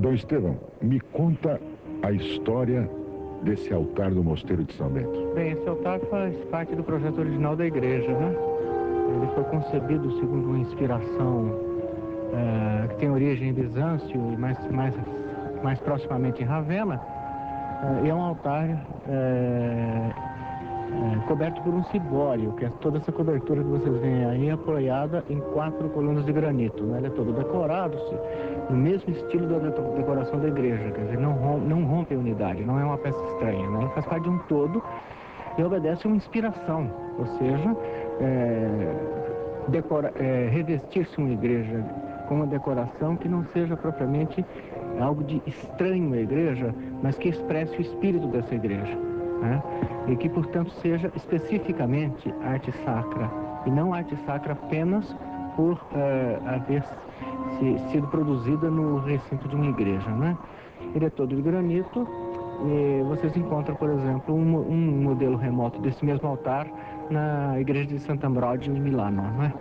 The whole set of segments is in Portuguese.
Dom Estevão, me conta a história desse altar do Mosteiro de São Bento. Bem, esse altar faz parte do projeto original da igreja, né? Ele foi concebido segundo uma inspiração que tem origem em Bizâncio e mais proximamente em Ravenna. E é um altar coberto por um cibório, que é toda essa cobertura que vocês veem aí apoiada em 4 colunas de granito, né? Ele é todo decorado no mesmo estilo da decoração da igreja, quer dizer, não rompe a unidade, não é uma peça estranha, né? Ele faz parte de um todo e obedece a uma inspiração, ou seja, revestir-se uma igreja com uma decoração que não seja propriamente algo de estranho à igreja, mas que expresse o espírito dessa igreja, né? E que, portanto, seja especificamente arte sacra, e não arte sacra apenas por haver sido produzida no recinto de uma igreja, né? Ele é todo de granito, e vocês encontram, por exemplo, um modelo remoto desse mesmo altar na igreja de Sant'Ambrogio, em Milano, né?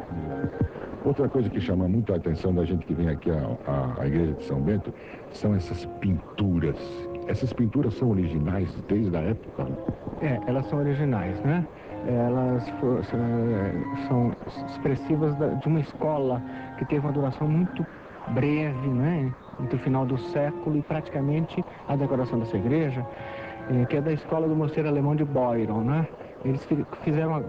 Outra coisa que chama muito a atenção da gente que vem aqui à igreja de São Bento são essas pinturas. Essas pinturas são originais desde a época? Elas são originais, né? Elas são expressivas de uma escola que teve uma duração muito breve, né? Entre o final do século e praticamente a decoração dessa igreja, que é da escola do mosteiro alemão de Boiron, né? Eles fizeram,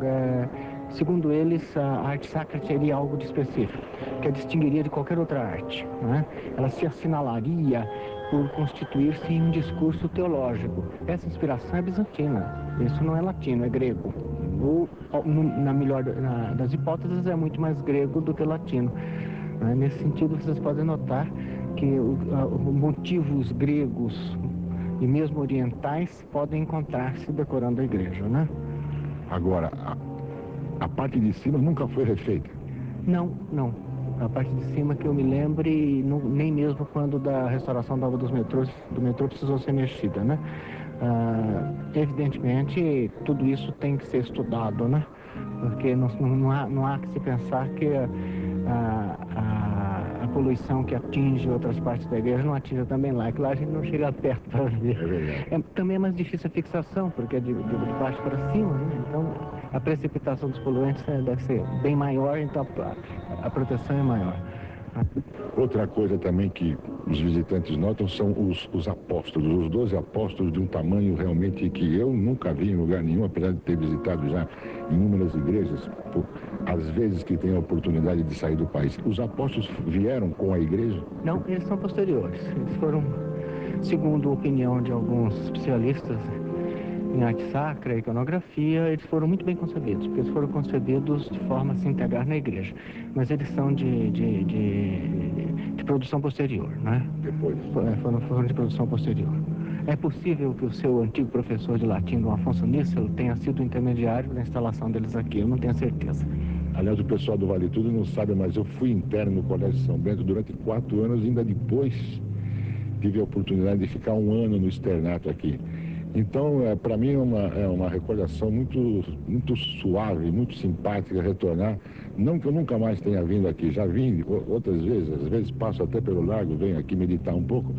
segundo eles, a arte sacra seria algo de específico, que a distinguiria de qualquer outra arte, né? Ela se assinalaria por constituir-se em um discurso teológico. Essa inspiração é bizantina, isso não é latino, é grego. Ou, na melhor das hipóteses, é muito mais grego do que latino. Nesse sentido, vocês podem notar que motivos gregos e mesmo orientais podem encontrar-se decorando a igreja, né? Agora, a parte de cima nunca foi refeita? Não. A parte de cima que eu me lembre, nem mesmo quando da restauração da obra do metrô precisou ser mexida, né? Evidentemente, tudo isso tem que ser estudado, né? Porque não há que se pensar que a poluição que atinge outras partes da igreja não atinge também lá. É que lá a gente não chega perto para ver. É verdade. Também é mais difícil a fixação, porque é de baixo para cima, né? Então, a precipitação dos poluentes deve ser bem maior, então a proteção é maior. Outra coisa também que os visitantes notam são os apóstolos, os 12 apóstolos de um tamanho realmente que eu nunca vi em lugar nenhum, apesar de ter visitado já inúmeras igrejas, às vezes que tenho a oportunidade de sair do país. Os apóstolos vieram com a igreja? Não, eles são posteriores. Eles foram, segundo a opinião de alguns especialistas em arte sacra e iconografia, eles foram muito bem concebidos, porque eles foram concebidos de forma a se integrar na igreja. Mas eles são de produção posterior, né? Depois? Foram de produção posterior. É possível que o seu antigo professor de latim, Dom Afonso Nícelo, tenha sido o intermediário da instalação deles aqui, eu não tenho certeza. Aliás, o pessoal do Vale Tudo não sabe, mas eu fui interno no Colégio São Bento durante 4 anos, e ainda depois tive a oportunidade de ficar 1 ano no externato aqui. Então, para mim é uma recordação muito suave, muito simpática retornar. Não que eu nunca mais tenha vindo aqui, já vim outras vezes, às vezes passo até pelo largo, venho aqui meditar um pouco,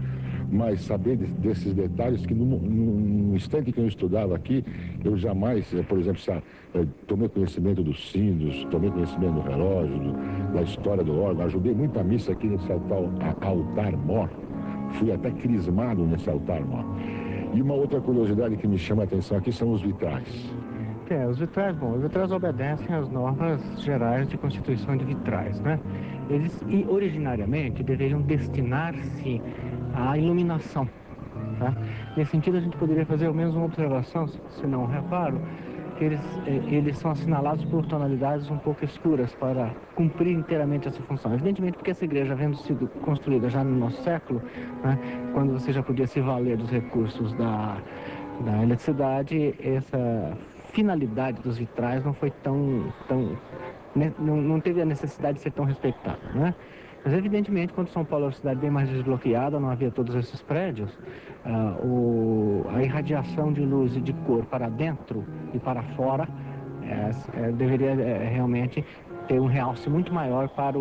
mas saber desses detalhes que no instante que eu estudava aqui, eu jamais, por exemplo, tomei conhecimento dos sínodos, tomei conhecimento do relógio, da história do órgão, ajudei muito a missa aqui nesse altar-mor, fui até crismado nesse altar-mor. E uma outra curiosidade que me chama a atenção aqui são os vitrais. Os vitrais obedecem às normas gerais de constituição de vitrais, né? Eles originariamente deveriam destinar-se à iluminação, tá? Nesse sentido, a gente poderia fazer ao menos uma observação, se não reparo, que eles são assinalados por tonalidades um pouco escuras para cumprir inteiramente essa função. Evidentemente, porque essa igreja, havendo sido construída já no nosso século, né, quando você já podia se valer dos recursos da eletricidade, essa finalidade dos vitrais não foi não teve a necessidade de ser tão respeitada, né? Mas, evidentemente, quando São Paulo era uma cidade bem mais desbloqueada, não havia todos esses prédios, a irradiação de luz e de cor para dentro e para fora deveria realmente ter um realce muito maior para